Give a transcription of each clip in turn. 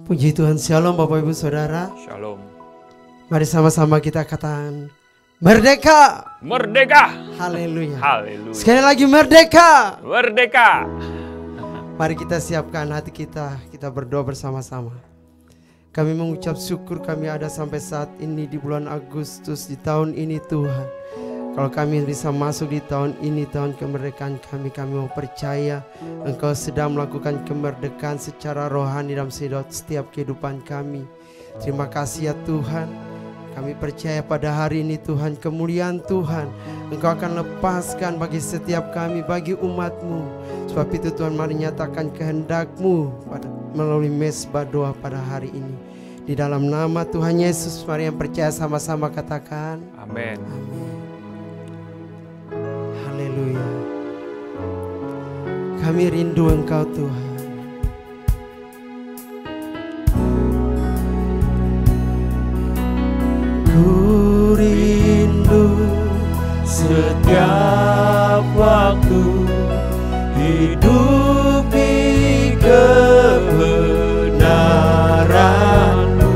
Puji Tuhan, Shalom Bapak Ibu Saudara. Shalom. Mari sama-sama kita katakan merdeka. Merdeka. Haleluya. Haleluya. Sekali lagi merdeka. Merdeka. Mari kita siapkan hati kita berdoa bersama-sama. Kami mengucap syukur kami ada sampai saat ini di bulan Agustus di tahun ini Tuhan. Kalau kami bisa masuk di tahun ini, tahun kemerdekaan kami mau percaya Engkau sedang melakukan kemerdekaan secara rohani dalam setiap kehidupan kami. Terima kasih ya Tuhan. Kami percaya pada hari ini Tuhan, kemuliaan Tuhan Engkau akan lepaskan bagi setiap kami, bagi umat-Mu. Sebab itu Tuhan, mari nyatakan kehendak-Mu melalui mesbah doa pada hari ini. Di dalam nama Tuhan Yesus, mari yang percaya sama-sama katakan Amin. Haleluya. Kami rindu Engkau Tuhan. Ku rindu setiap waktu hidup di kebenaran-Mu,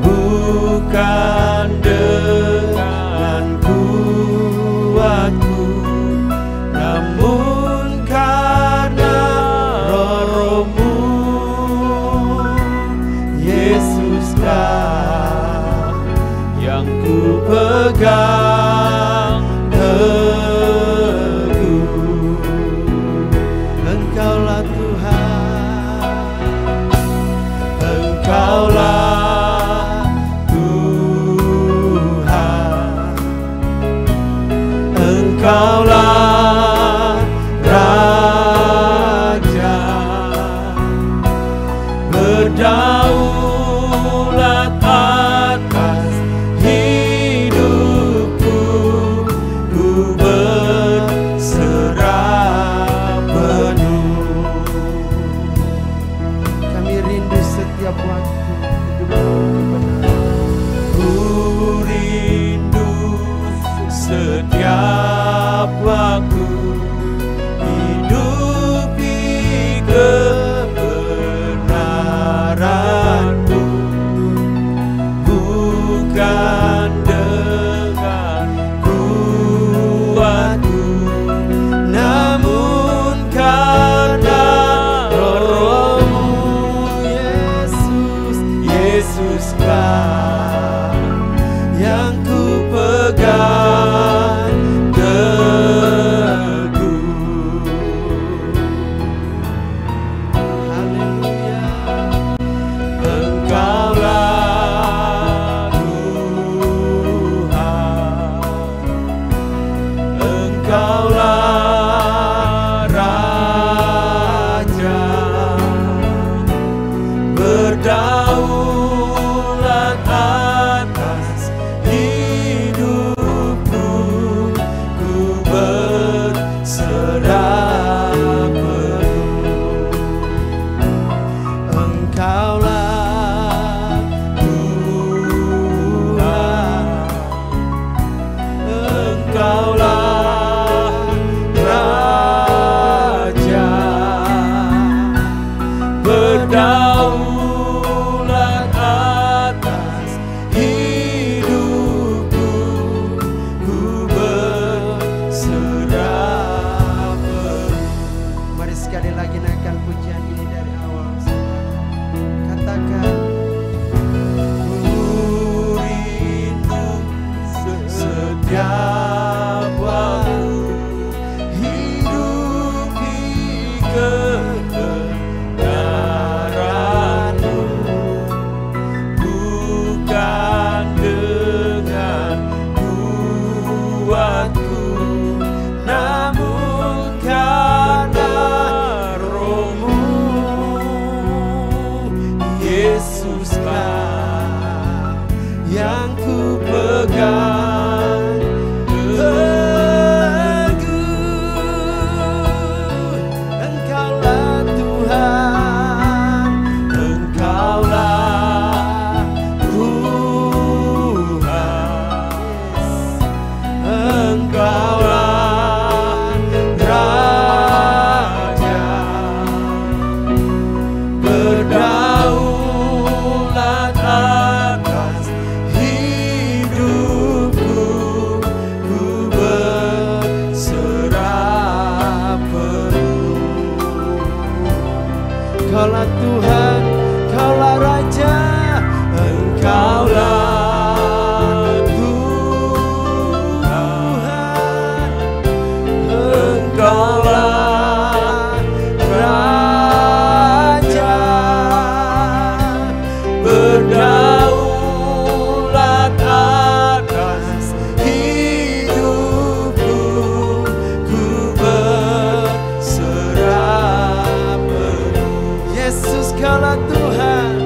bukan dengan kuatku, namun karena Roh-Mu, Yesuslah yang ku pegang teguh. Engkaulah Tuhan, Engkaulah Tuhan, Engkaulah Raja, berdaulat atas hidup Kaulah Tuhan, Kaulah Raja, Engkaulah Tuhan, Engkaulah Raja, berdaulat atas hidupku, ku berserah penuh. Yesus, Kaulah Tuhan,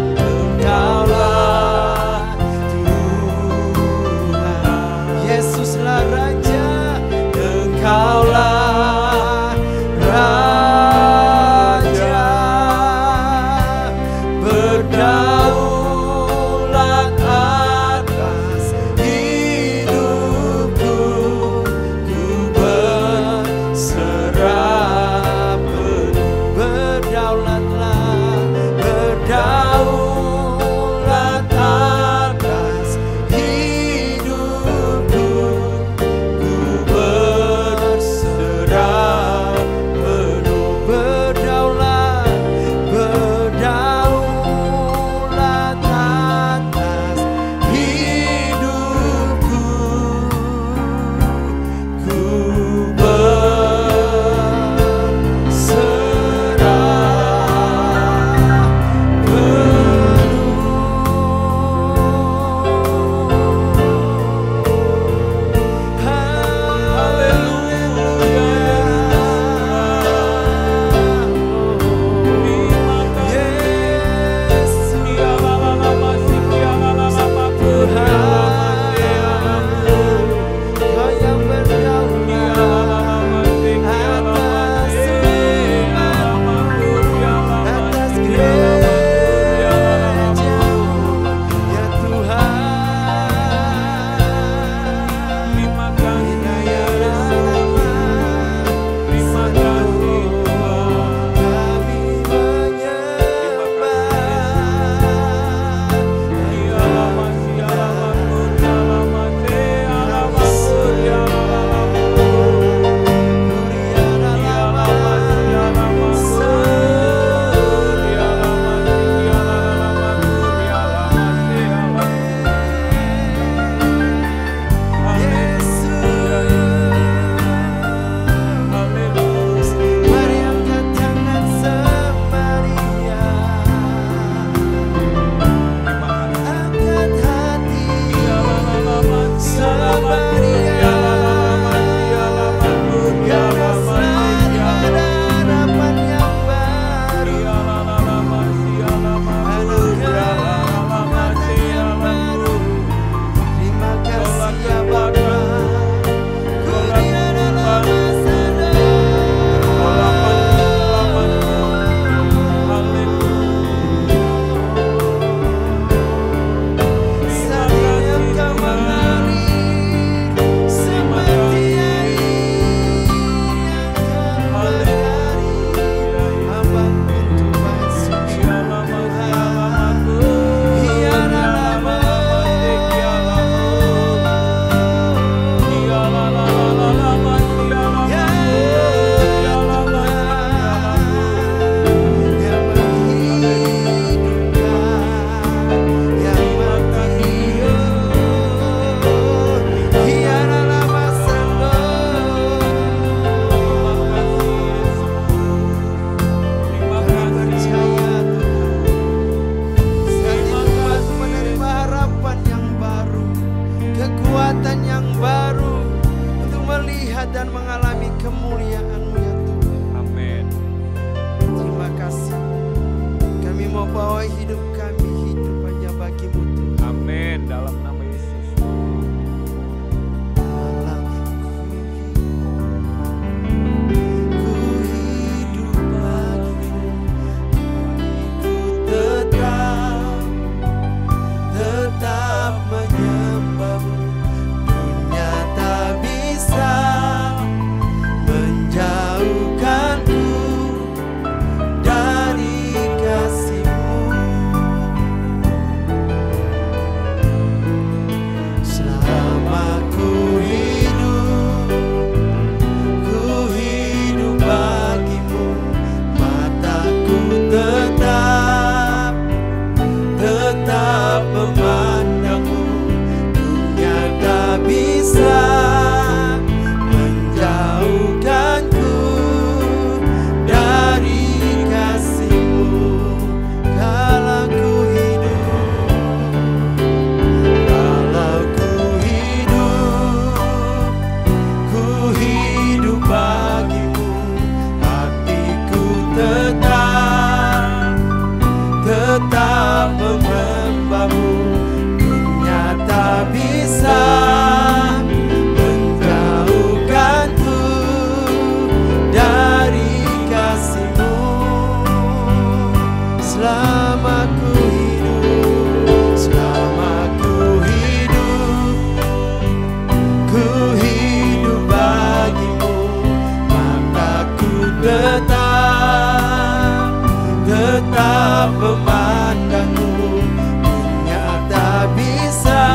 tetap memandangmu. Dunia tak bisa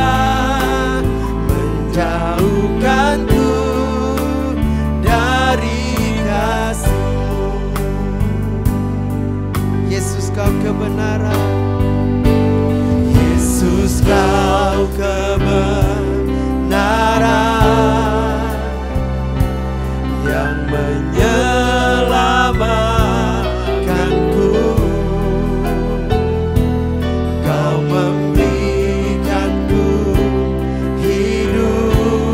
menjauhkanku dari kasih-Mu. Yesus, Kau kebenaran. Yesus, Kau kebenaran yang menyelamatkanku. Kau memberikanku hidup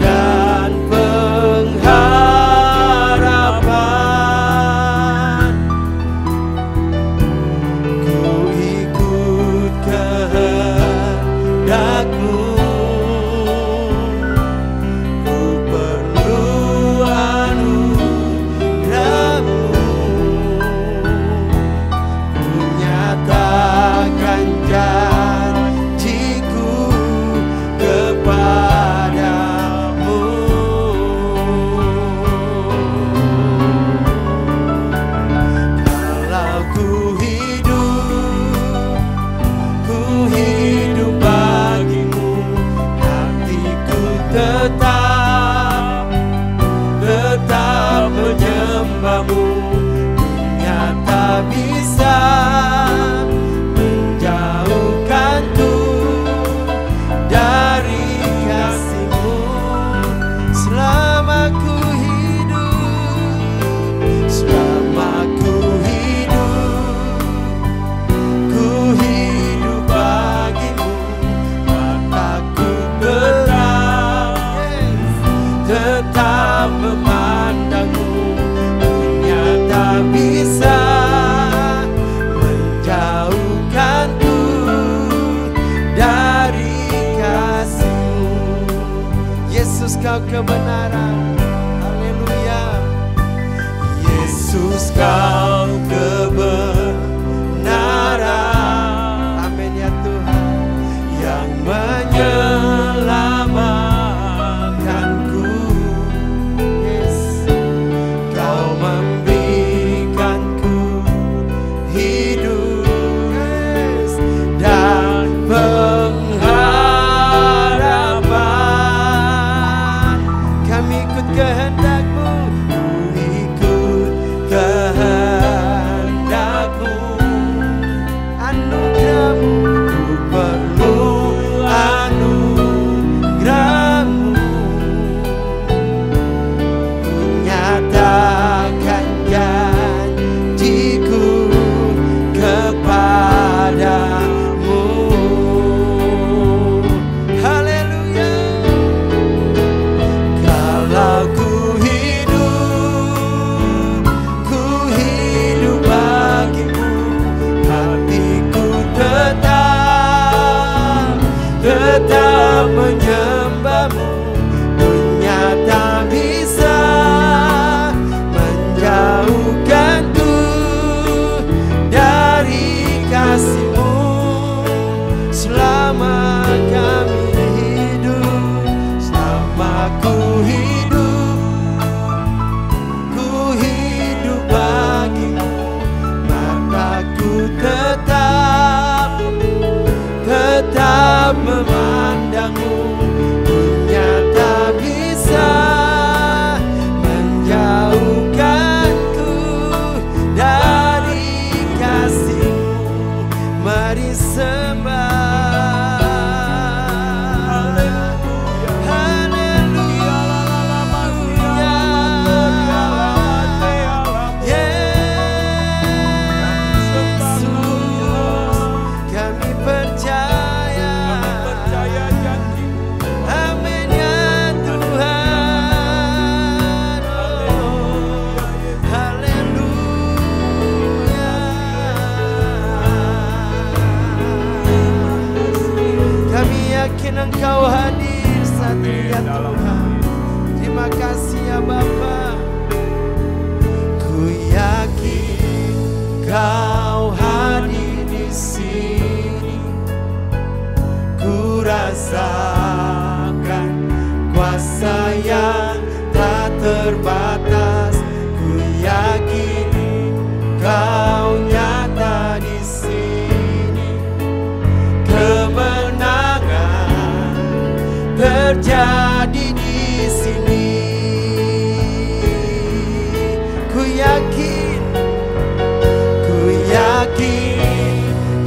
dan pengharapan. Ku ikut kehendak-Mu. Ku perlu anugerah-Mu. Ku nyatakan janjiku kepadamu. Kalau ku hidup bagimu, hatiku tetap menyembah-Mu. Dunia tak bisa menjauhkanku dari kasih-Mu. Selama ku hidup bagimu, mataku tetap memandangmu. Dunia tak bisa menjauhkanku dari kasih-Mu. Yesus, Kau kebenaran. Haleluya. Yesus, Kau kebenaran. Amin ya Tuhan. Yang menyelamatkanku. Yes. Kau memberikanku hidup, yes, dan pengharapan. Kami ikut kehendak-Mu. Ku ikut kehendak-Mu. Anugerah-Mu. Ku perlu anugerah-Mu. Ku nyatakan janjiku kepadamu. Haleluya. Kalau ku hidup bagimu, hatiku tetap menyembah-Mu. Dunia tak bisa menjauhkanku dari kasih-Mu. Selama kami hidup, selama ku hidup bagimu, mataku tetap memandangmu. Dunia tak bisa menjauhkanku dari kasih-Mu. Mari sembah. Haleluya. Yesus, kami percaya. Amin ya Tuhan. Oh, haleluya. Kami yakin Engkau hadir saat ini ya Tuhan. Terima kasih ya Bapa. Ku yakin Kau hadir di sini. Ku rasakan kuasa yang tak terbatas. Ku yakin Kau nyata terjadi di sini. Ku yakin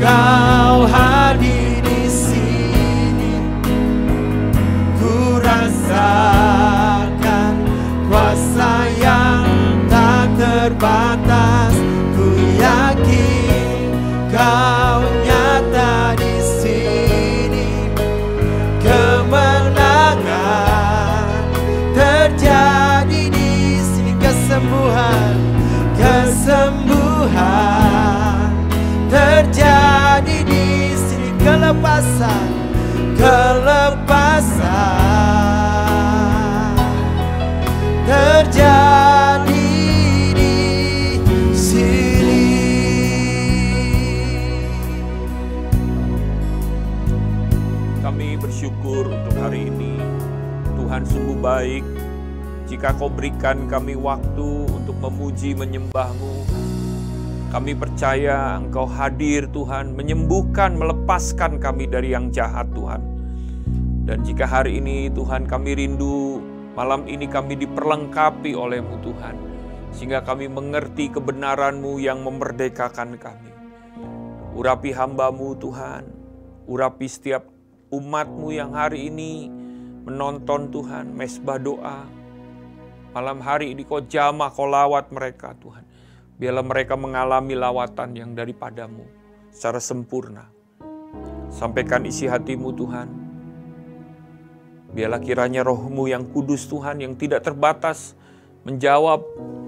Kau hadir di sini. Ku rasakan kuasa yang tak terbatas. Ku yakin Kau nyata di sini. Kemenangan terjadi di sini. Kesembuhan terjadi di sini. Kelepasan terjadi di sini. Kami bersyukur untuk hari ini. Tuhan sungguh baik. Jika Kau berikan kami waktu untuk memuji menyembah-Mu, kami percaya Engkau hadir Tuhan, menyembuhkan, melepaskan kami dari yang jahat Tuhan. Dan jika hari ini Tuhan kami rindu, malam ini kami diperlengkapi oleh-Mu Tuhan, sehingga kami mengerti kebenaran-Mu yang memerdekakan kami. Urapi hamba-Mu Tuhan, urapi setiap umat-Mu yang hari ini menonton Tuhan, mesbah doa. Malam hari ini Kau jamah, Kau lawat mereka Tuhan. Biarlah mereka mengalami lawatan yang daripada-Mu secara sempurna. Sampaikan isi hati-Mu Tuhan. Biarlah kiranya Roh-Mu yang kudus Tuhan, yang tidak terbatas,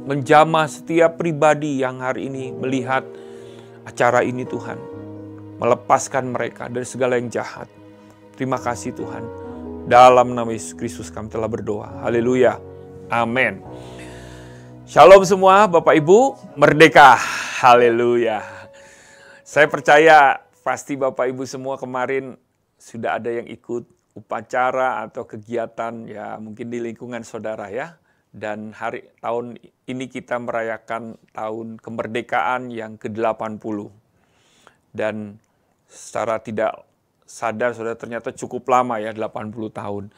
menjamah setiap pribadi yang hari ini melihat acara ini Tuhan. Melepaskan mereka dari segala yang jahat. Terima kasih Tuhan. Dalam nama Yesus Kristus kami telah berdoa. Haleluya. Amin. Shalom semua Bapak Ibu, merdeka. Haleluya. Saya percaya pasti Bapak Ibu semua kemarin sudah ada yang ikut upacara atau kegiatan ya mungkin di lingkungan saudara ya. Dan tahun ini kita merayakan tahun kemerdekaan yang ke-80. Dan secara tidak sadar saudara ternyata cukup lama ya 80 tahun.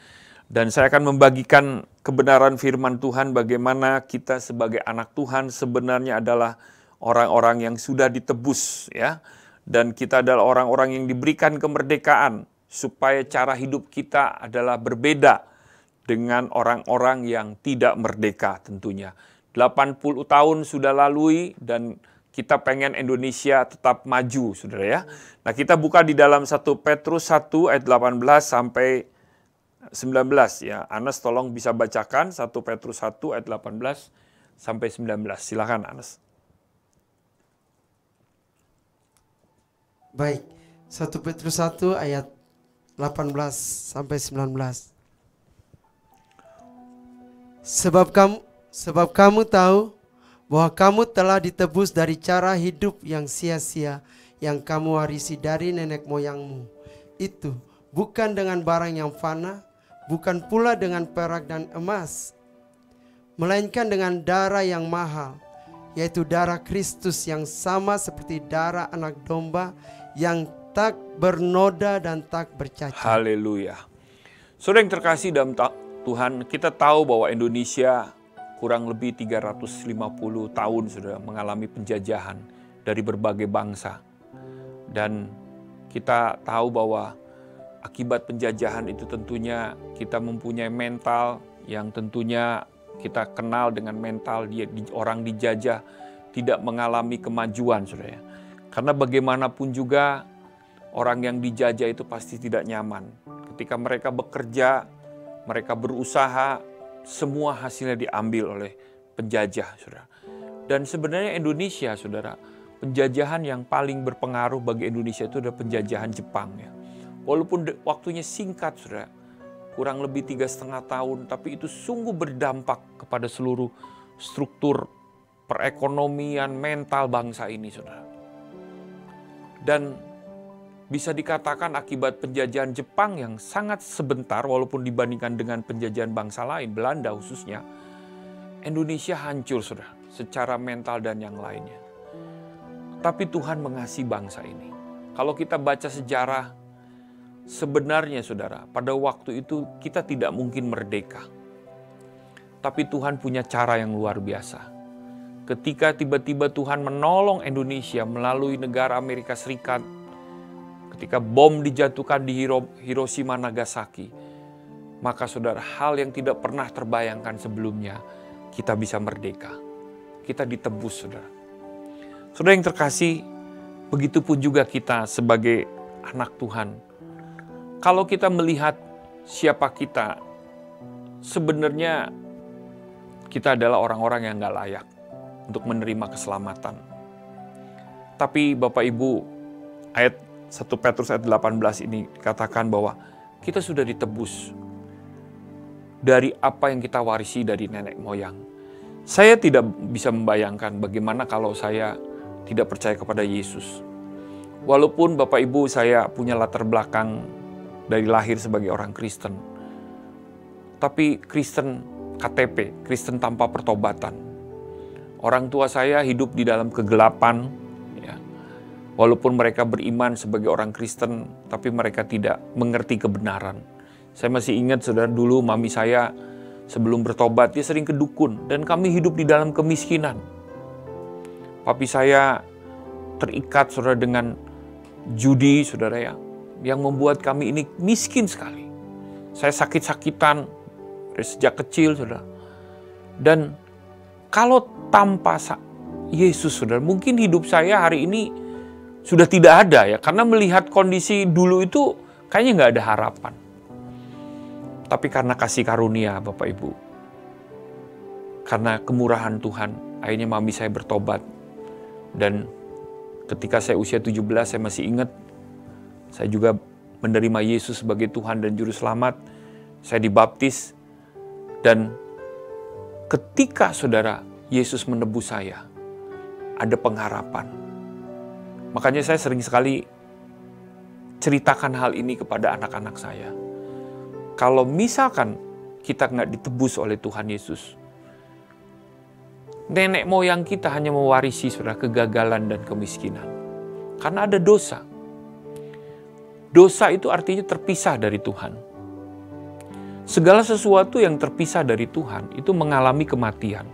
Dan saya akan membagikan kebenaran firman Tuhan bagaimana kita sebagai anak Tuhan sebenarnya adalah orang-orang yang sudah ditebus ya. Dan kita adalah orang-orang yang diberikan kemerdekaan supaya cara hidup kita adalah berbeda dengan orang-orang yang tidak merdeka tentunya. 80 tahun sudah lalui dan kita pengen Indonesia tetap maju saudara ya. Nah kita buka di dalam 1 Petrus 1 ayat 18 sampai 19 ya. Anas tolong bisa bacakan 1 Petrus 1 ayat 18 sampai 19. Silakan Anas. Baik, 1 Petrus 1 ayat 18 sampai 19. Sebab kamu tahu bahwa kamu telah ditebus dari cara hidup yang sia-sia yang kamu warisi dari nenek moyangmu. Itu bukan dengan barang yang fana, bukan pula dengan perak dan emas, melainkan dengan darah yang mahal, yaitu darah Kristus yang sama seperti darah anak domba yang tak bernoda dan tak bercacat. Haleluya. Saudara yang terkasih dalam Tuhan, kita tahu bahwa Indonesia kurang lebih 350 tahun sudah mengalami penjajahan dari berbagai bangsa. Dan kita tahu bahwa akibat penjajahan itu tentunya kita mempunyai mental yang tentunya kita kenal dengan mental orang dijajah tidak mengalami kemajuan saudara. Karena bagaimanapun juga orang yang dijajah itu pasti tidak nyaman. Ketika mereka bekerja, mereka berusaha, semua hasilnya diambil oleh penjajah saudara. Dan sebenarnya Indonesia saudara, penjajahan yang paling berpengaruh bagi Indonesia itu adalah penjajahan Jepang ya. Walaupun waktunya singkat saudara, kurang lebih 3,5 tahun, tapi itu sungguh berdampak kepada seluruh struktur perekonomian mental bangsa ini saudara. Dan bisa dikatakan akibat penjajahan Jepang yang sangat sebentar walaupun dibandingkan dengan penjajahan bangsa lain, Belanda khususnya, Indonesia hancur saudara, secara mental dan yang lainnya. Tapi Tuhan mengasihi bangsa ini. Kalau kita baca sejarah, sebenarnya saudara, pada waktu itu kita tidak mungkin merdeka. Tapi Tuhan punya cara yang luar biasa. Ketika tiba-tiba Tuhan menolong Indonesia melalui negara Amerika Serikat, ketika bom dijatuhkan di Hiroshima Nagasaki, maka saudara, hal yang tidak pernah terbayangkan sebelumnya, kita bisa merdeka. Kita ditebus, saudara. Saudara yang terkasih, begitupun juga kita sebagai anak Tuhan. Kalau kita melihat siapa kita, sebenarnya kita adalah orang-orang yang gak layak untuk menerima keselamatan. Tapi Bapak Ibu, ayat 1 Petrus ayat 18 ini katakan bahwa kita sudah ditebus dari apa yang kita warisi dari nenek moyang. Saya tidak bisa membayangkan bagaimana kalau saya tidak percaya kepada Yesus. Walaupun Bapak Ibu saya punya latar belakang dari lahir sebagai orang Kristen. Tapi Kristen KTP, Kristen tanpa pertobatan. Orang tua saya hidup di dalam kegelapan. Ya. Walaupun mereka beriman sebagai orang Kristen, tapi mereka tidak mengerti kebenaran. Saya masih ingat saudara, dulu mami saya sebelum bertobat dia sering ke dukun. Dan kami hidup di dalam kemiskinan. Papi saya terikat saudara dengan judi saudara ya, yang membuat kami ini miskin sekali. Saya sakit-sakitan dari sejak kecil saudara. Dan kalau tanpa Yesus saudara, mungkin hidup saya hari ini sudah tidak ada ya. Karena melihat kondisi dulu itu kayaknya nggak ada harapan. Tapi karena kasih karunia Bapak Ibu, karena kemurahan Tuhan, akhirnya mami saya bertobat. Dan ketika saya usia 17, saya masih ingat, saya juga menerima Yesus sebagai Tuhan dan Juru Selamat. Saya dibaptis, dan ketika saudara Yesus menebus saya, ada pengharapan. Makanya saya sering sekali ceritakan hal ini kepada anak-anak saya. Kalau misalkan kita nggak ditebus oleh Tuhan Yesus, nenek moyang kita hanya mewarisi saudara kegagalan dan kemiskinan. Karena ada dosa. Dosa itu artinya terpisah dari Tuhan. Segala sesuatu yang terpisah dari Tuhan itu mengalami kematian.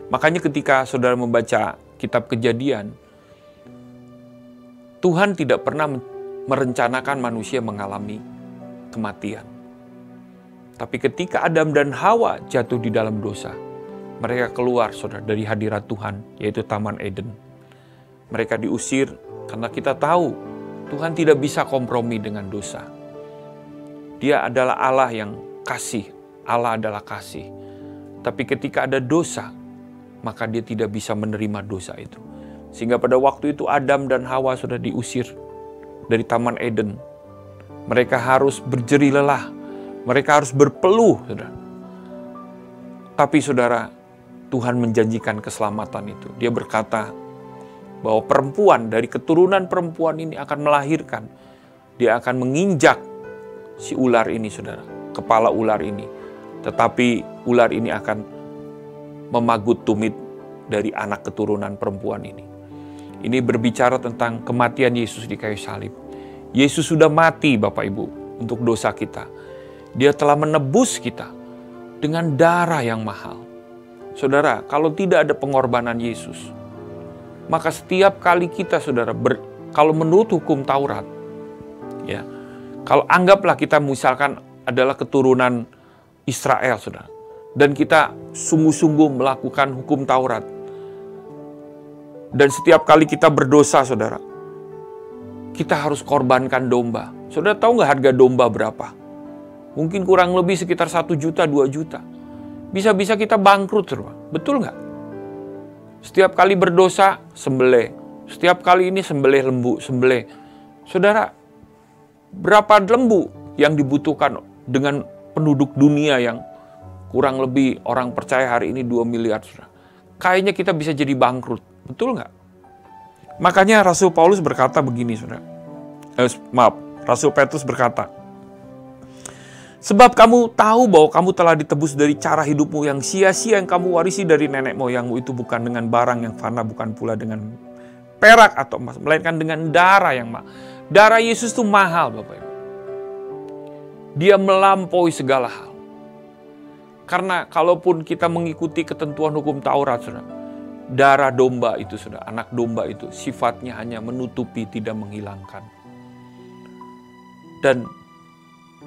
Makanya ketika saudara membaca kitab Kejadian, Tuhan tidak pernah merencanakan manusia mengalami kematian. Tapi ketika Adam dan Hawa jatuh di dalam dosa, mereka keluar saudara dari hadirat Tuhan, yaitu Taman Eden. Mereka diusir karena kita tahu Tuhan tidak bisa kompromi dengan dosa. Dia adalah Allah yang kasih, Allah adalah kasih. Tapi ketika ada dosa, maka dia tidak bisa menerima dosa itu. Sehingga pada waktu itu Adam dan Hawa sudah diusir dari Taman Eden. Mereka harus berjerih lelah, mereka harus berpeluh, saudara. Tapi saudara, Tuhan menjanjikan keselamatan itu. Dia berkata bahwa perempuan dari keturunan perempuan ini akan melahirkan. Dia akan menginjak si ular ini, saudara, kepala ular ini. Tetapi ular ini akan memagut tumit dari anak keturunan perempuan ini. Ini berbicara tentang kematian Yesus di kayu salib. Yesus sudah mati Bapak Ibu untuk dosa kita. Dia telah menebus kita dengan darah yang mahal. Saudara, kalau tidak ada pengorbanan Yesus, maka setiap kali kita saudara kalau menurut hukum Taurat, ya, kalau anggaplah kita misalkan adalah keturunan Israel saudara, dan kita sungguh-sungguh melakukan hukum Taurat, dan setiap kali kita berdosa saudara, kita harus korbankan domba. Saudara tahu nggak harga domba berapa? Mungkin kurang lebih sekitar 1 juta, 2 juta. Bisa-bisa kita bangkrut, saudara. Betul nggak? Setiap kali berdosa, sembelih. Setiap kali ini sembelih lembu, sembelih. Saudara, berapa lembu yang dibutuhkan dengan penduduk dunia yang kurang lebih orang percaya hari ini 2 miliar, saudara. Kayaknya kita bisa jadi bangkrut. Betul nggak? Makanya Rasul Paulus berkata begini, saudara. Rasul Petrus berkata, sebab kamu tahu bahwa kamu telah ditebus dari cara hidupmu yang sia-sia yang kamu warisi dari nenek moyangmu itu bukan dengan barang yang fana, bukan pula dengan perak atau emas, melainkan dengan darah yang Darah Yesus itu mahal, Bapak Ibu. Dia melampaui segala hal. Karena kalaupun kita mengikuti ketentuan hukum Taurat, saudara, darah domba itu, saudara, anak domba itu sifatnya hanya menutupi, tidak menghilangkan. Dan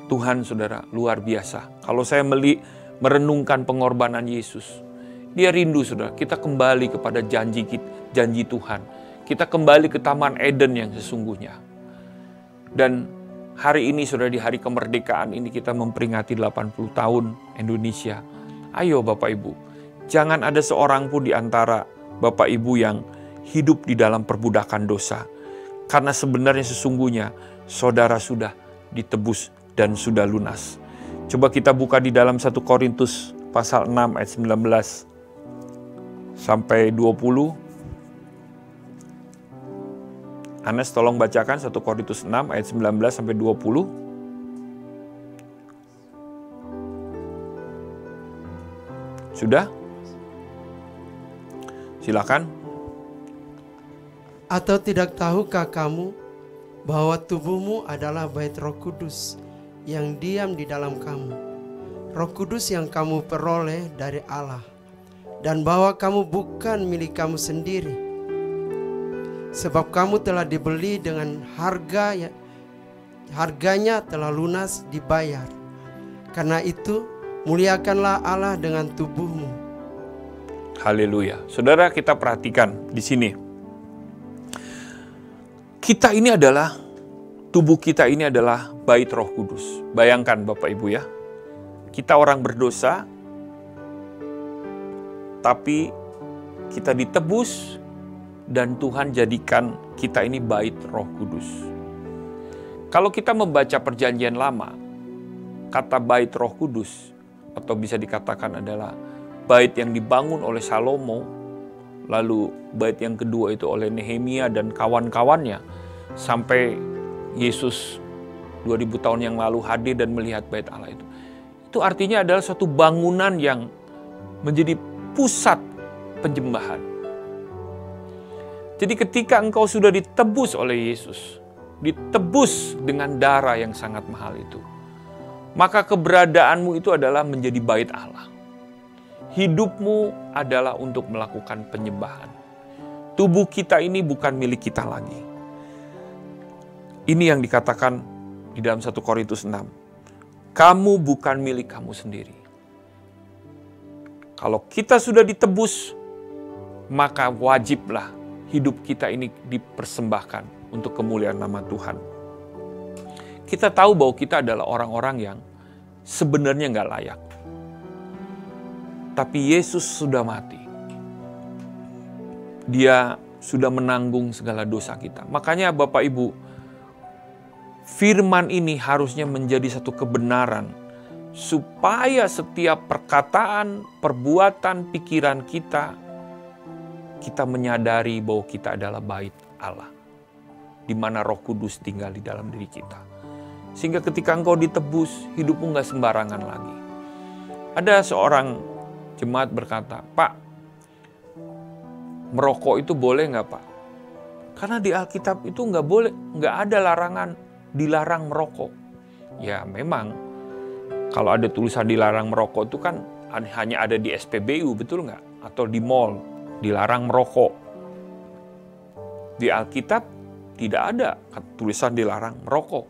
Tuhan, saudara, luar biasa. Kalau saya merenungkan pengorbanan Yesus, dia rindu, saudara, kita kembali kepada janji Tuhan. Kita kembali ke Taman Eden yang sesungguhnya. Dan hari ini, saudara, di hari kemerdekaan ini kita memperingati 80 tahun Indonesia. Ayo Bapak Ibu, jangan ada seorang pun di antara Bapak Ibu yang hidup di dalam perbudakan dosa. Karena sebenarnya sesungguhnya saudara sudah ditebus dan sudah lunas. Coba kita buka di dalam 1 Korintus pasal 6 ayat 19 sampai 20. Anes tolong bacakan 1 Korintus 6 ayat 19 sampai 20. Sudah? Silakan. Atau tidak tahukah kamu bahwa tubuhmu adalah bait Roh Kudus yang diam di dalam kamu, Roh Kudus yang kamu peroleh dari Allah, dan bahwa kamu bukan milik kamu sendiri, sebab kamu telah dibeli dengan harganya telah lunas dibayar. Karena itu muliakanlah Allah dengan tubuhmu. Haleluya. Saudara, kita perhatikan di sini. Kita ini adalah, tubuh kita ini adalah bait Roh Kudus. Bayangkan Bapak Ibu ya. Kita orang berdosa, tapi kita ditebus, dan Tuhan jadikan kita ini bait Roh Kudus. Kalau kita membaca Perjanjian Lama, kata bait Roh Kudus, atau bisa dikatakan adalah bait yang dibangun oleh Salomo, lalu bait yang kedua itu oleh Nehemia dan kawan-kawannya, sampai Yesus 2000 tahun yang lalu hadir dan melihat bait Allah itu. Itu artinya adalah suatu bangunan yang menjadi pusat penyembahan. Jadi ketika engkau sudah ditebus oleh Yesus, ditebus dengan darah yang sangat mahal itu, maka keberadaanmu itu adalah menjadi bait Allah. Hidupmu adalah untuk melakukan penyembahan. Tubuh kita ini bukan milik kita lagi. Ini yang dikatakan di dalam 1 Korintus 6. Kamu bukan milik kamu sendiri. Kalau kita sudah ditebus, maka wajiblah hidup kita ini dipersembahkan untuk kemuliaan nama Tuhan. Kita tahu bahwa kita adalah orang-orang yang sebenarnya nggak layak. Tapi Yesus sudah mati. Dia sudah menanggung segala dosa kita. Makanya Bapak Ibu, firman ini harusnya menjadi satu kebenaran, supaya setiap perkataan, perbuatan, pikiran kita menyadari bahwa kita adalah bait Allah, di mana Roh Kudus tinggal di dalam diri kita. Sehingga ketika engkau ditebus, hidupmu gak sembarangan lagi. Ada seorang jemaat berkata, "Pak, merokok itu boleh gak, Pak?" Karena di Alkitab itu gak boleh, gak ada larangan, dilarang merokok. Ya memang, kalau ada tulisan dilarang merokok itu kan hanya ada di SPBU, betul gak? Atau di mall. Dilarang merokok. Di Alkitab tidak ada tulisan dilarang merokok.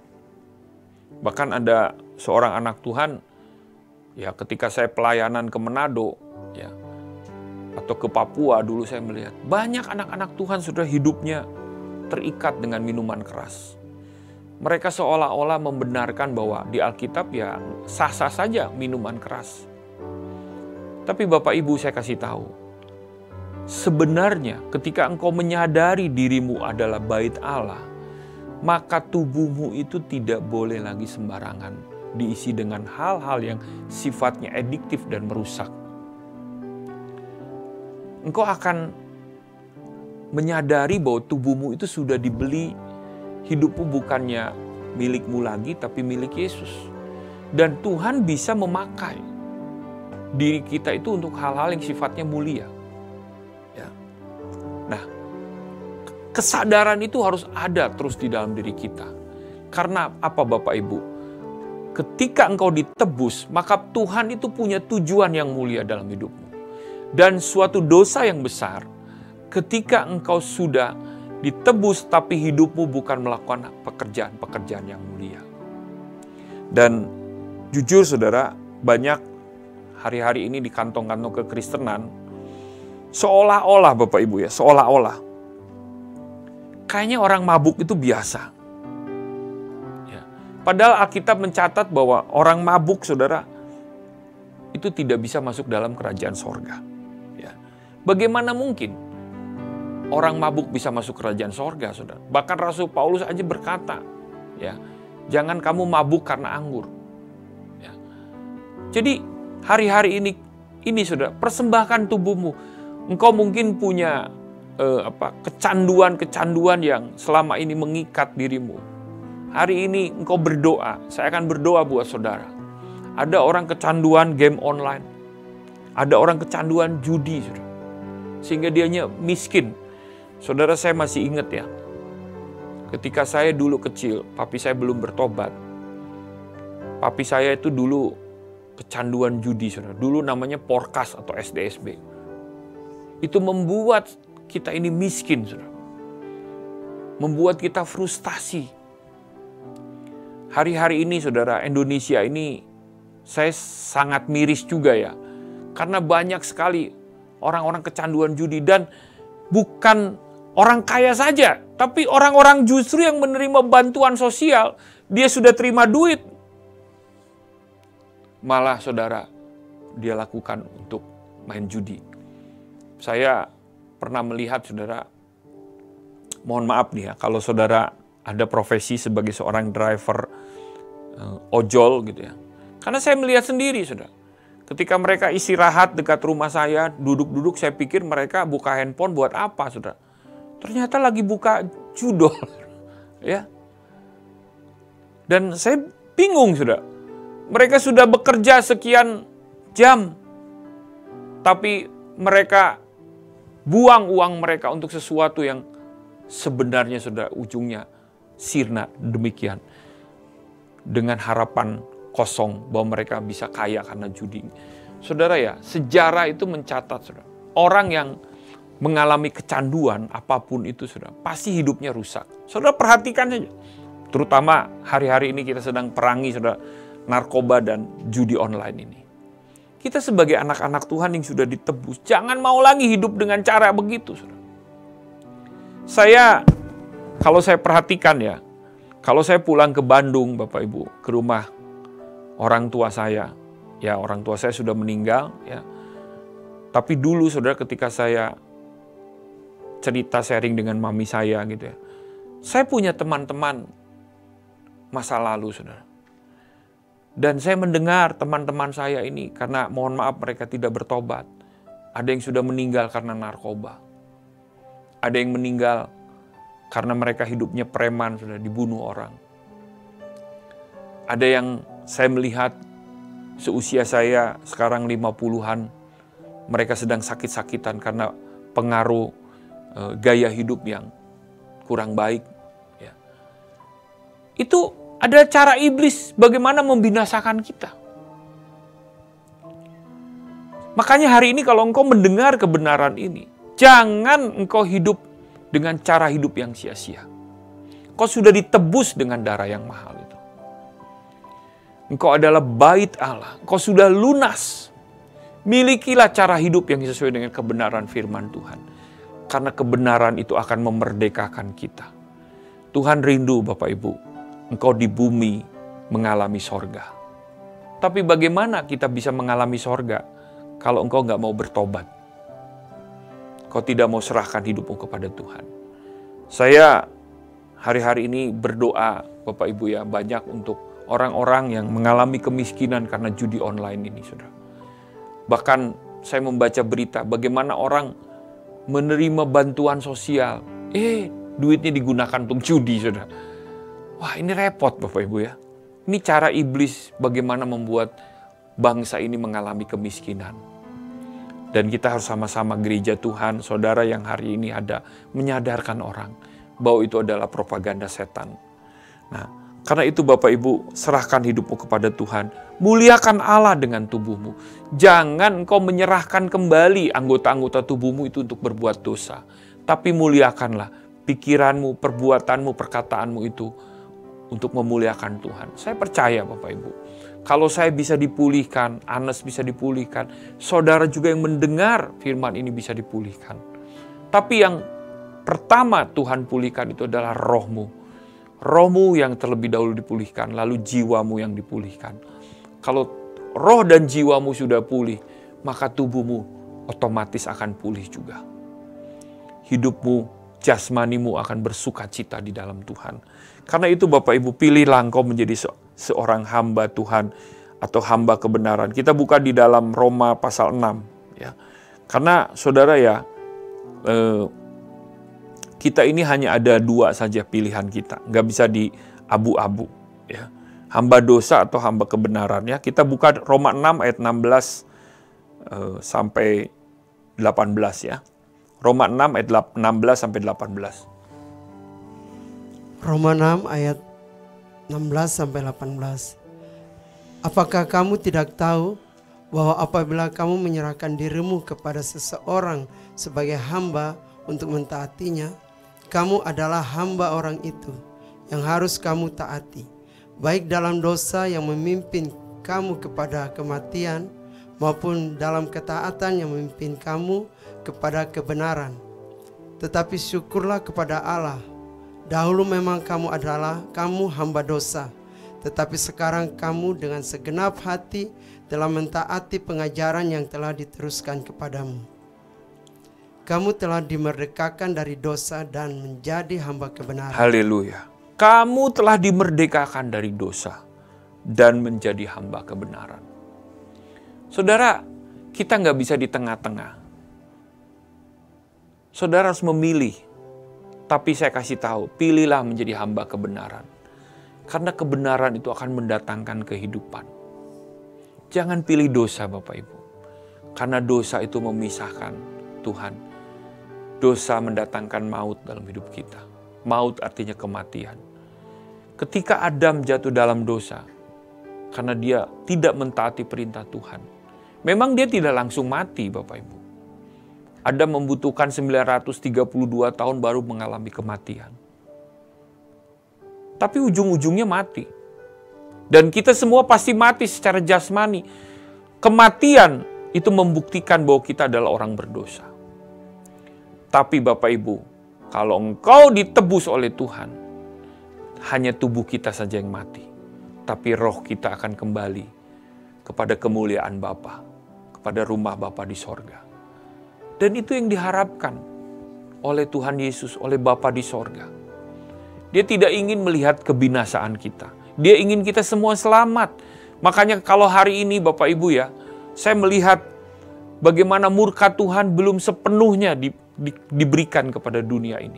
Bahkan ada seorang anak Tuhan, ya ketika saya pelayanan ke Manado, ya, atau ke Papua dulu saya melihat banyak anak-anak Tuhan sudah hidupnya terikat dengan minuman keras. Mereka seolah-olah membenarkan bahwa di Alkitab ya sah-sah saja minuman keras. Tapi Bapak Ibu saya kasih tahu, sebenarnya ketika engkau menyadari dirimu adalah bait Allah, maka tubuhmu itu tidak boleh lagi sembarangan diisi dengan hal-hal yang sifatnya adiktif dan merusak. Engkau akan menyadari bahwa tubuhmu itu sudah dibeli, hidupmu bukannya milikmu lagi tapi milik Yesus. Dan Tuhan bisa memakai diri kita itu untuk hal-hal yang sifatnya mulia. Nah, Kesadaran itu harus ada terus di dalam diri kita. Karena apa Bapak Ibu? Ketika engkau ditebus, maka Tuhan itu punya tujuan yang mulia dalam hidupmu. Dan suatu dosa yang besar, ketika engkau sudah ditebus tapi hidupmu bukan melakukan pekerjaan-pekerjaan yang mulia. Dan jujur saudara, banyak hari-hari ini di kantong-kantong kekristenan, seolah-olah Bapak Ibu ya, seolah-olah kayaknya orang mabuk itu biasa. Ya. Padahal Alkitab mencatat bahwa orang mabuk, saudara, itu tidak bisa masuk dalam kerajaan sorga. Ya. Bagaimana mungkin orang mabuk bisa masuk kerajaan sorga, saudara? Bahkan Rasul Paulus aja berkata, ya, jangan kamu mabuk karena anggur. Ya. Jadi hari-hari ini saudara, persembahkan tubuhmu. Engkau mungkin punya kecanduan-kecanduan yang selama ini mengikat dirimu. Hari ini engkau berdoa, saya akan berdoa buat saudara. Ada orang kecanduan game online, ada orang kecanduan judi, saudara, sehingga dianya miskin. Saudara, saya masih ingat ya, ketika saya dulu kecil, papi saya belum bertobat. Papi saya itu dulu kecanduan judi, saudara. Dulu namanya Porkas atau SDSB. Itu membuat kita ini miskin, saudara. Membuat kita frustasi. Hari-hari ini, saudara, Indonesia ini saya sangat miris juga ya. Karena banyak sekali orang-orang kecanduan judi. Dan bukan orang kaya saja, tapi orang-orang justru yang menerima bantuan sosial, dia sudah terima duit. Malah, saudara, dia lakukan untuk main judi. Saya pernah melihat, saudara, mohon maaf nih ya, kalau saudara ada profesi sebagai seorang driver ojol gitu ya. Karena saya melihat sendiri, saudara. Ketika mereka istirahat dekat rumah saya, duduk-duduk, saya pikir mereka buka handphone buat apa, saudara. Ternyata lagi buka judol. Ya. Dan saya bingung, saudara. Mereka sudah bekerja sekian jam, tapi mereka buang uang mereka untuk sesuatu yang sebenarnya sudah ujungnya sirna demikian. Dengan harapan kosong bahwa mereka bisa kaya karena judi. Saudara ya, sejarah itu mencatat, saudara, orang yang mengalami kecanduan apapun itu, saudara, pasti hidupnya rusak. Saudara perhatikan saja. Terutama hari-hari ini kita sedang perangi, saudara, narkoba dan judi online ini. Kita sebagai anak-anak Tuhan yang sudah ditebus, jangan mau lagi hidup dengan cara begitu, saudara. Kalau saya perhatikan ya, kalau saya pulang ke Bandung, Bapak Ibu, ke rumah orang tua saya, ya orang tua saya sudah meninggal, ya. Tapi dulu, saudara, ketika saya cerita sharing dengan mami saya gitu ya, saya punya teman-teman masa lalu, saudara. Dan saya mendengar teman-teman saya ini, karena mohon maaf mereka tidak bertobat. Ada yang sudah meninggal karena narkoba. Ada yang meninggal karena mereka hidupnya preman, sudah dibunuh orang. Ada yang saya melihat seusia saya sekarang 50-an, mereka sedang sakit-sakitan karena pengaruh gaya hidup yang kurang baik. Ya. Itu ada cara iblis bagaimana membinasakan kita. Makanya hari ini kalau engkau mendengar kebenaran ini, jangan engkau hidup dengan cara hidup yang sia-sia. Engkau sudah ditebus dengan darah yang mahal itu. Engkau adalah bait Allah. Engkau sudah lunas. Milikilah cara hidup yang sesuai dengan kebenaran firman Tuhan. Karena kebenaran itu akan memerdekakan kita. Tuhan rindu, Bapak Ibu, engkau di bumi mengalami sorga. Tapi bagaimana kita bisa mengalami sorga kalau engkau nggak mau bertobat? Kau tidak mau serahkan hidupmu kepada Tuhan. Saya hari-hari ini berdoa, Bapak Ibu ya, banyak untuk orang-orang yang mengalami kemiskinan karena judi online ini, saudara. Bahkan saya membaca berita bagaimana orang menerima bantuan sosial. Duitnya digunakan untuk judi, saudara. Wah, ini repot, Bapak Ibu ya. Ini cara iblis bagaimana membuat bangsa ini mengalami kemiskinan. Dan kita harus sama-sama gereja Tuhan, saudara yang hari ini ada, menyadarkan orang. bahwa itu adalah propaganda setan. Nah, karena itu Bapak Ibu, serahkan hidupmu kepada Tuhan. Muliakan Allah dengan tubuhmu. Jangan kau menyerahkan kembali anggota-anggota tubuhmu itu untuk berbuat dosa. Tapi muliakanlah pikiranmu, perbuatanmu, perkataanmu itu untuk memuliakan Tuhan. Saya percaya Bapak Ibu, kalau saya bisa dipulihkan, Anes bisa dipulihkan, saudara juga yang mendengar firman ini bisa dipulihkan. Tapi yang pertama Tuhan pulihkan itu adalah rohmu. Rohmu yang terlebih dahulu dipulihkan, lalu jiwamu yang dipulihkan. Kalau roh dan jiwamu sudah pulih, maka tubuhmu otomatis akan pulih juga. Hidupmu, jasmanimu akan bersuka cita di dalam Tuhan. Karena itu Bapak Ibu, pilihlah engkau menjadi seorang hamba Tuhan atau hamba kebenaran. Kita buka di dalam Roma pasal 6. Ya. Karena saudara ya, kita ini hanya ada dua saja pilihan kita. Nggak bisa di abu-abu. Ya. Hamba dosa atau hamba kebenaran. Ya. Kita buka Roma 6 ayat 16 sampai 18 ya. Roma 6 ayat 16 sampai 18. Roma 6 ayat 16 sampai 18. Apakah kamu tidak tahu bahwa apabila kamu menyerahkan dirimu kepada seseorang sebagai hamba untuk mentaatinya, kamu adalah hamba orang itu yang harus kamu taati, baik dalam dosa yang memimpin kamu kepada kematian, maupun dalam ketaatan yang memimpin kamu kepada kebenaran. Tetapi syukurlah kepada Allah, dahulu memang kamu hamba dosa, tetapi sekarang kamu dengan segenap hati telah mentaati pengajaran yang telah diteruskan kepadamu. Kamu telah dimerdekakan dari dosa dan menjadi hamba kebenaran. Haleluya. Kamu telah dimerdekakan dari dosa dan menjadi hamba kebenaran. Saudara, kita nggak bisa di tengah-tengah. Saudara harus memilih. Tapi saya kasih tahu, pilihlah menjadi hamba kebenaran. Karena kebenaran itu akan mendatangkan kehidupan. Jangan pilih dosa Bapak Ibu. Karena dosa itu memisahkan Tuhan. Dosa mendatangkan maut dalam hidup kita. Maut artinya kematian. Ketika Adam jatuh dalam dosa, karena dia tidak mentaati perintah Tuhan. Memang dia tidak langsung mati Bapak Ibu. Adam membutuhkan 932 tahun baru mengalami kematian. Tapi ujung-ujungnya mati. Dan kita semua pasti mati secara jasmani. Kematian itu membuktikan bahwa kita adalah orang berdosa. Tapi Bapak Ibu, kalau engkau ditebus oleh Tuhan, hanya tubuh kita saja yang mati. Tapi roh kita akan kembali kepada kemuliaan Bapa, kepada rumah Bapa di sorga. Dan itu yang diharapkan oleh Tuhan Yesus, oleh Bapa di sorga. Dia tidak ingin melihat kebinasaan kita. Dia ingin kita semua selamat. Makanya kalau hari ini Bapak Ibu ya, saya melihat bagaimana murka Tuhan belum sepenuhnya diberikan kepada dunia ini.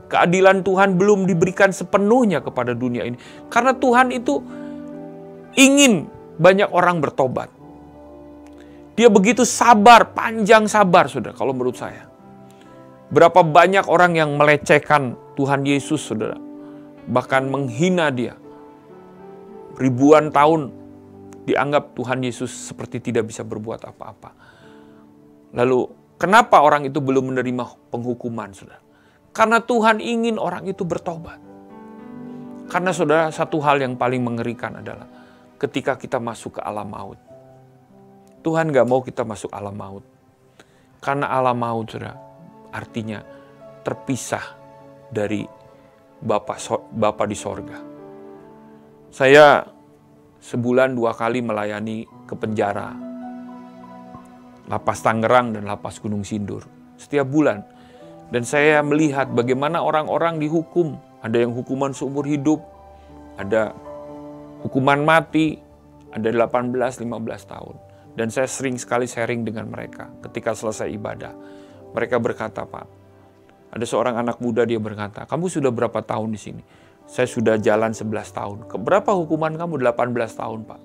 Keadilan Tuhan belum diberikan sepenuhnya kepada dunia ini. Karena Tuhan itu ingin banyak orang bertobat. Dia begitu sabar, panjang sabar, saudara, kalau menurut saya. Berapa banyak orang yang melecehkan Tuhan Yesus, saudara. Bahkan menghina dia. Ribuan tahun dianggap Tuhan Yesus seperti tidak bisa berbuat apa-apa. Lalu, kenapa orang itu belum menerima penghukuman, saudara? Karena Tuhan ingin orang itu bertobat. Karena saudara, satu hal yang paling mengerikan adalah ketika kita masuk ke alam maut. Tuhan gak mau kita masuk alam maut. Karena alam maut, saudara, artinya terpisah dari Bapa di sorga. Saya sebulan 2 kali melayani ke penjara. Lapas Tangerang dan Lapas Gunung Sindur. Setiap bulan. Dan saya melihat bagaimana orang-orang dihukum. Ada yang hukuman seumur hidup. Ada hukuman mati. Ada 18-15 tahun. Dan saya sering sekali sharing dengan mereka ketika selesai ibadah. Mereka berkata, Pak, ada seorang anak muda dia berkata, kamu sudah berapa tahun di sini? Saya sudah jalan 11 tahun. Berapa hukuman kamu? 18 tahun, Pak.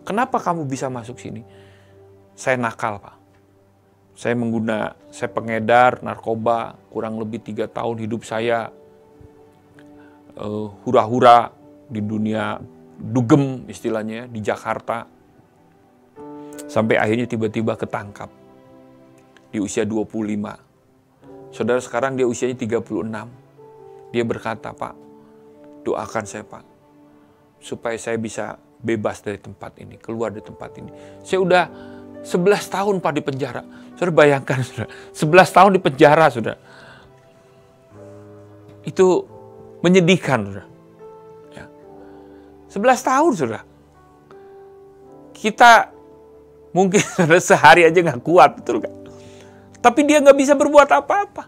Kenapa kamu bisa masuk sini? Saya nakal, Pak. Saya pengedar narkoba kurang lebih 3 tahun hidup saya hura-hura di dunia dugem istilahnya di Jakarta. Sampai akhirnya tiba-tiba ketangkap di usia 25. Saudara, sekarang dia usianya 36. Dia berkata, "Pak, doakan saya, Pak, supaya saya bisa bebas dari tempat ini, keluar dari tempat ini. Saya udah 11 tahun Pak di penjara." Saudara bayangkan, saudara, 11 tahun di penjara, saudara. Itu menyedihkan, saudara. Ya. 11 tahun, saudara. Kita mungkin sehari aja nggak kuat, betul nggak? Tapi dia nggak bisa berbuat apa-apa.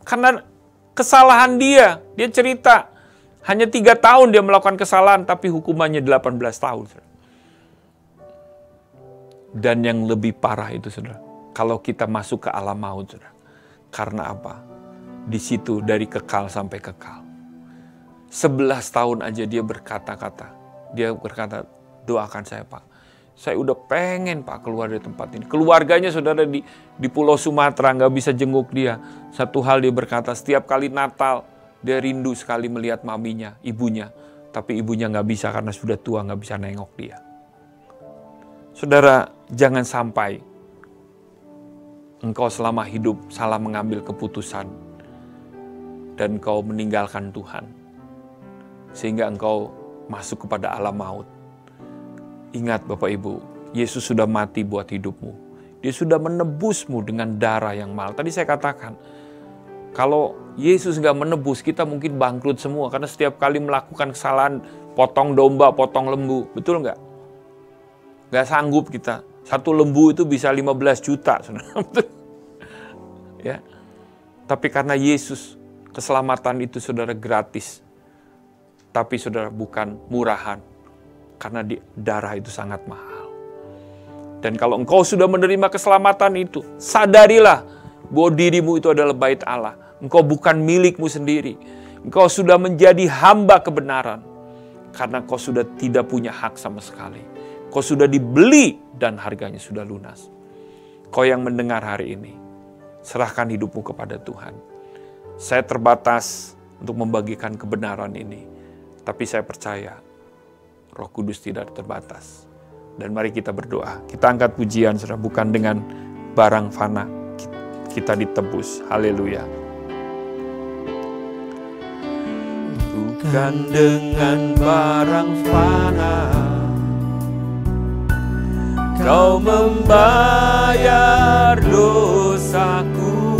Karena kesalahan dia cerita, hanya 3 tahun dia melakukan kesalahan, tapi hukumannya 18 tahun. Saudara. Dan yang lebih parah itu, saudara, kalau kita masuk ke alam maut, saudara. Karena apa? Di situ dari kekal sampai kekal. 11 tahun aja dia berkata-kata. Dia berkata, "Doakan saya, Pak. Saya udah pengen, Pak, keluar dari tempat ini." Keluarganya, saudara, di Pulau Sumatera nggak bisa jenguk dia. Satu hal dia berkata, setiap kali Natal dia rindu sekali melihat maminya, ibunya. Tapi ibunya nggak bisa karena sudah tua, nggak bisa nengok dia. Saudara, jangan sampai engkau selama hidup salah mengambil keputusan dan engkau meninggalkan Tuhan. Sehingga engkau masuk kepada alam maut. Ingat Bapak Ibu, Yesus sudah mati buat hidupmu. Dia sudah menebusmu dengan darah yang mahal. Tadi saya katakan, kalau Yesus nggak menebus, kita mungkin bangkrut semua. Karena setiap kali melakukan kesalahan, potong domba, potong lembu. Betul nggak? Nggak sanggup kita. Satu lembu itu bisa 15 juta. Ya. Tapi karena Yesus, keselamatan itu saudara gratis. Tapi saudara bukan murahan. Karena darah itu sangat mahal. Dan kalau engkau sudah menerima keselamatan itu, sadarilah bahwa dirimu itu adalah bait Allah. Engkau bukan milikmu sendiri. Engkau sudah menjadi hamba kebenaran. Karena kau sudah tidak punya hak sama sekali. Kau sudah dibeli dan harganya sudah lunas. Kau yang mendengar hari ini, serahkan hidupmu kepada Tuhan. Saya terbatas untuk membagikan kebenaran ini. Tapi saya percaya, Roh Kudus tidak terbatas. Dan mari kita berdoa. Kita angkat pujian, saudara, bukan dengan barang fana. Kita ditebus. Haleluya. Bukan dengan barang fana Kau membayar dosaku.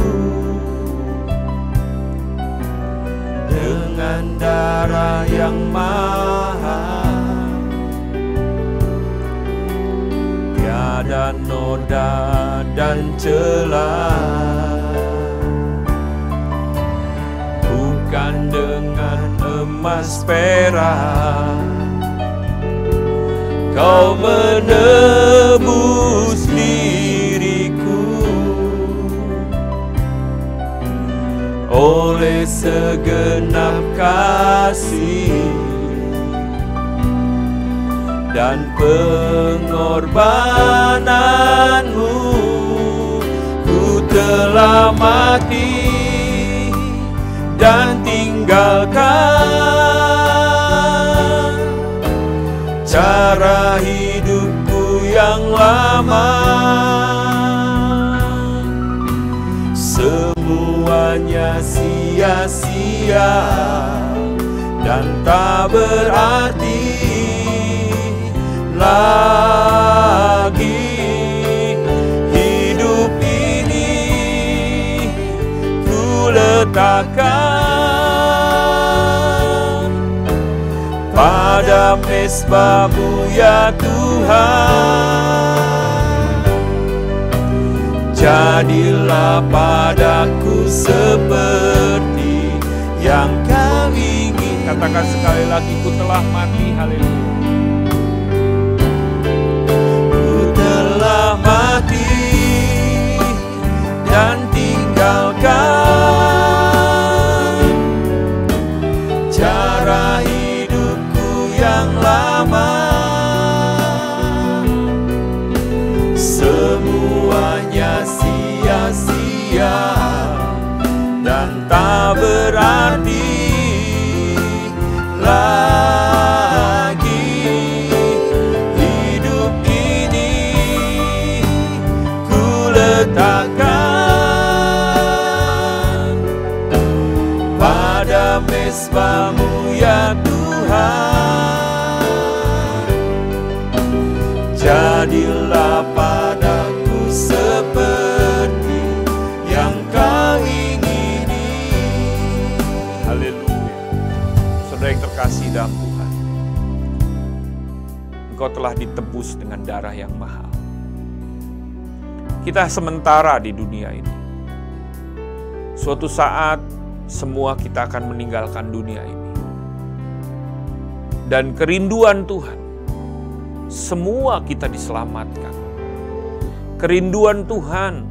Dengan darah yang mahal, tiada noda dan celah. Bukan dengan emas perak Kau menebus diriku. Oleh segenap kasih dan pengorbananmu, ku telah mati dan tinggalkan cara hidupku yang lama. Semuanya sia-sia dan tak berarti lagi. Hidup ini ku letakkan pada mezbah-Mu ya Tuhan. Jadilah padaku seperti yang Kau ingin. Katakan sekali lagi, ku telah mati. Haleluya. Ku telah mati dan tinggalkan cara hidupku yang lama. Semuanya sia-sia dan tak berarti mesbah-Mu ya Tuhan. Jadilah padaku seperti yang Kau ingini. Haleluya. Saudara yang terkasih dalam Tuhan, Engkau telah ditebus dengan darah yang mahal. Kita sementara di dunia ini. Suatu saat semua kita akan meninggalkan dunia ini. Dan kerinduan Tuhan, semua kita diselamatkan. Kerinduan Tuhan,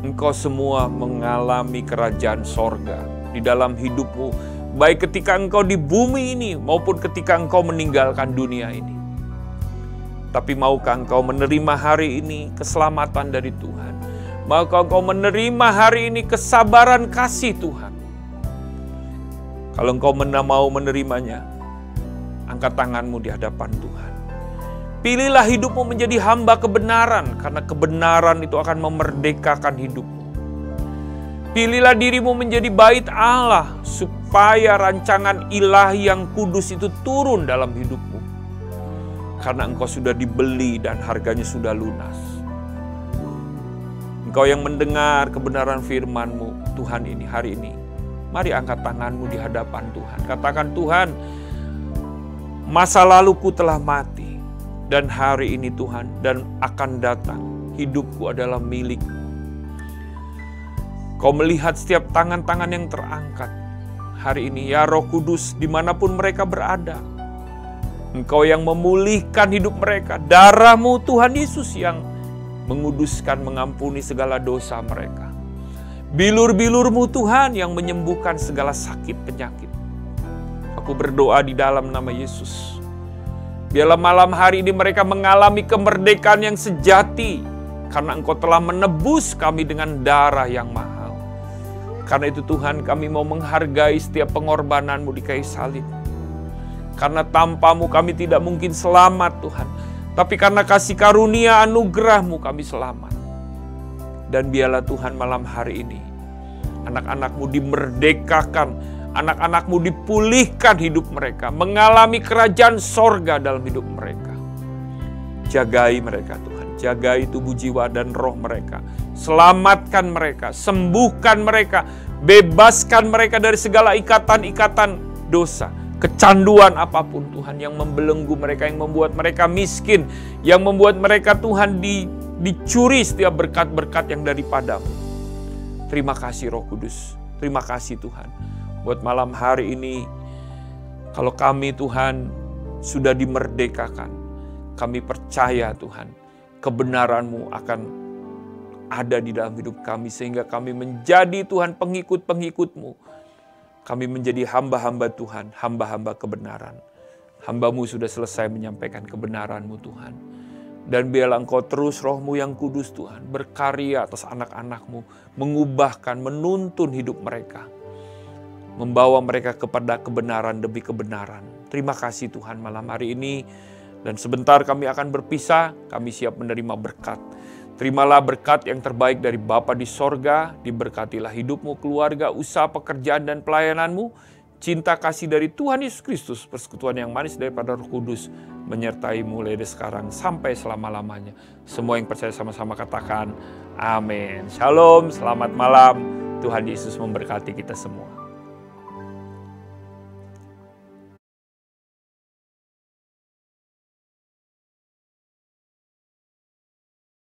engkau semua mengalami kerajaan sorga di dalam hidupmu. Baik ketika engkau di bumi ini maupun ketika engkau meninggalkan dunia ini. Tapi maukah engkau menerima hari ini keselamatan dari Tuhan? Maukah engkau menerima hari ini kesabaran kasih Tuhan? Kalau engkau mau menerimanya, angkat tanganmu di hadapan Tuhan. Pilihlah hidupmu menjadi hamba kebenaran, karena kebenaran itu akan memerdekakan hidupmu. Pilihlah dirimu menjadi bait Allah, supaya rancangan ilahi yang kudus itu turun dalam hidupmu. Karena engkau sudah dibeli dan harganya sudah lunas. Engkau yang mendengar kebenaran firman-Mu Tuhan ini hari ini, mari angkat tanganmu di hadapan Tuhan. Katakan, Tuhan, masa laluku telah mati, dan hari ini Tuhan, dan akan datang, hidupku adalah milik. Kau melihat setiap tangan-tangan yang terangkat hari ini, ya Roh Kudus, dimanapun mereka berada. Engkau yang memulihkan hidup mereka, darah-Mu Tuhan Yesus yang menguduskan, mengampuni segala dosa mereka. Bilur-bilur-Mu Tuhan yang menyembuhkan segala sakit penyakit. Aku berdoa di dalam nama Yesus. Biarlah malam hari ini mereka mengalami kemerdekaan yang sejati. Karena Engkau telah menebus kami dengan darah yang mahal. Karena itu Tuhan, kami mau menghargai setiap pengorbanan-Mu di kayu salib. Karena tanpa-Mu kami tidak mungkin selamat Tuhan. Tapi karena kasih karunia anugerah-Mu kami selamat. Dan biarlah Tuhan malam hari ini, anak-anak-Mu dimerdekakan, anak-anak-Mu dipulihkan hidup mereka, mengalami kerajaan sorga dalam hidup mereka. Jagai mereka Tuhan, jagai tubuh, jiwa, dan roh mereka. Selamatkan mereka, sembuhkan mereka, bebaskan mereka dari segala ikatan-ikatan dosa. Kecanduan apapun Tuhan yang membelenggu mereka, yang membuat mereka miskin, yang membuat mereka Tuhan dicuri setiap berkat-berkat yang daripada-Mu. Terima kasih Roh Kudus, terima kasih Tuhan. Buat malam hari ini, kalau kami Tuhan sudah dimerdekakan, kami percaya Tuhan, kebenaran-Mu akan ada di dalam hidup kami, sehingga kami menjadi Tuhan pengikut-pengikut-Mu. Kami menjadi hamba-hamba Tuhan, hamba-hamba kebenaran. Hamba-Mu sudah selesai menyampaikan kebenaran-Mu Tuhan. Dan biarlah Engkau terus Roh-Mu yang kudus Tuhan, berkarya atas anak-anak-Mu, mengubahkan, menuntun hidup mereka. Membawa mereka kepada kebenaran demi kebenaran. Terima kasih Tuhan malam hari ini. Dan sebentar kami akan berpisah, kami siap menerima berkat. Terimalah berkat yang terbaik dari Bapa di sorga, diberkatilah hidupmu, keluarga, usaha, pekerjaan, dan pelayananmu. Cinta kasih dari Tuhan Yesus Kristus, persekutuan yang manis daripada Roh Kudus, menyertai mulai dari sekarang sampai selama-lamanya. Semua yang percaya sama-sama katakan, amin. Shalom, selamat malam, Tuhan Yesus memberkati kita semua.